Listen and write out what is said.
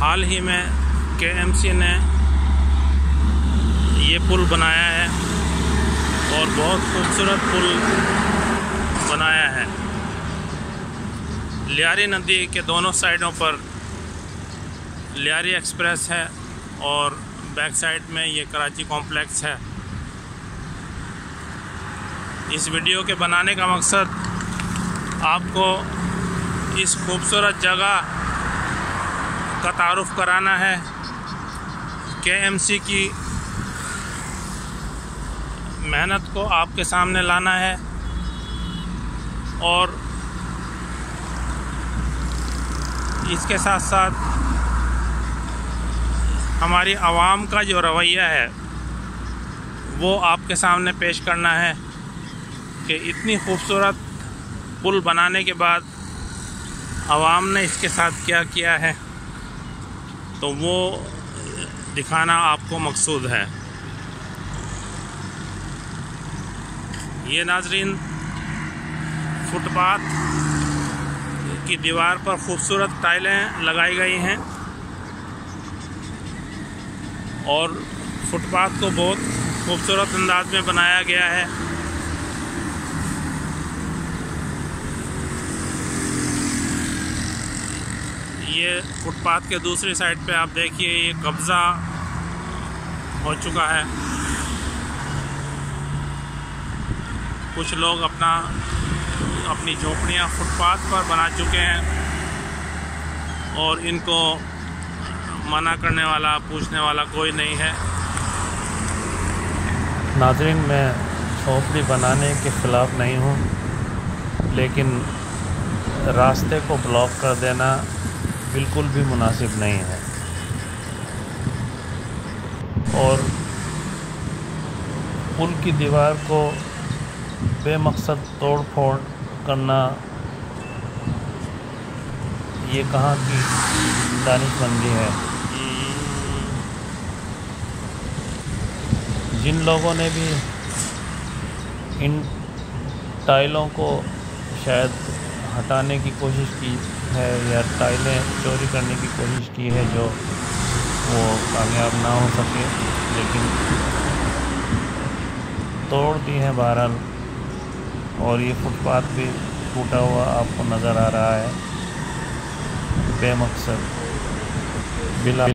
हाल ही में केएमसी ने ये पुल बनाया है और बहुत खूबसूरत पुल बनाया है। लियारी नदी के दोनों साइडों पर लियारी एक्सप्रेस है और बैक साइड में ये कराची कॉम्प्लेक्स है। इस वीडियो के बनाने का मकसद आपको इस खूबसूरत जगह का तारुफ कराना है, केएमसी की मेहनत को आपके सामने लाना है और इसके साथ साथ हमारी आवाम का जो रवैया है वो आपके सामने पेश करना है कि इतनी खूबसूरत पुल बनाने के बाद आवाम ने इसके साथ क्या किया है, तो वो दिखाना आपको मकसूद है। ये नाजरीन, फुटपाथ की दीवार पर खूबसूरत टाइलें लगाई गई हैं और फुटपाथ को बहुत खूबसूरत अंदाज में बनाया गया है। ये फुटपाथ के दूसरी साइड पे आप देखिए, ये कब्ज़ा हो चुका है। कुछ लोग अपनी झोपड़ियाँ फुटपाथ पर बना चुके हैं और इनको मना करने वाला, पूछने वाला कोई नहीं है। नाज़रीन, मैं झोपड़ी बनाने के ख़िलाफ़ नहीं हूँ, लेकिन रास्ते को ब्लॉक कर देना बिल्कुल भी मुनासिब नहीं है और पुल की दीवार को बेमकसद तोड़ फोड़ करना ये कहाँ की दानिशमंदी है। जिन लोगों ने भी इन टाइलों को शायद हटाने की कोशिश की है या टाइलें चोरी करने की कोशिश की है, जो वो कामयाब ना हो सके, लेकिन तोड़ दी है बहरहाल। और ये फुटपाथ भी टूटा हुआ आपको नज़र आ रहा है बेमकसद बिला